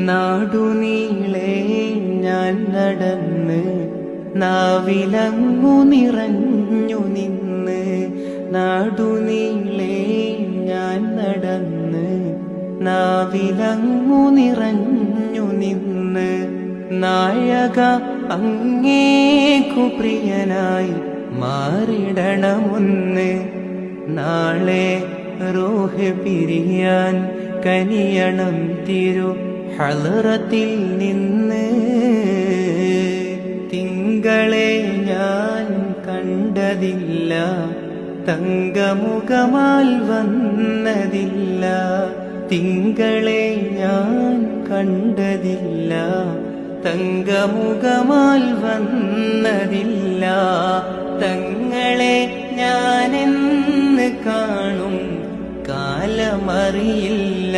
നാടുനീളെ ഞാൻ നടന്ന് നാവിലങ്ങു നിറഞ്ഞു നിന്ന്. നാടുനീളെ ഞാൻ നടന്ന് നാവിലങ്ങു നിറഞ്ഞു നിന്ന്. നായക അങ്ങേക്കു പ്രിയനായി മാറിടണമൊന്ന്. നാളെ റൂഹ് പിരിയാൻ കനിയണം തിരു ഹളറത്തിൽ നിന്ന്. തിങ്കളെ ഞാൻ കണ്ടതില്ല, തങ്കമുഖമാൽ വന്നതില്ല. തിങ്കളെ ഞാൻ കണ്ടതില്ല, തങ്കമുഖമാൽ വന്നതില്ല. തങ്ങളെ ഞാനെന്ന് കാണും കാലമറിയില്ല.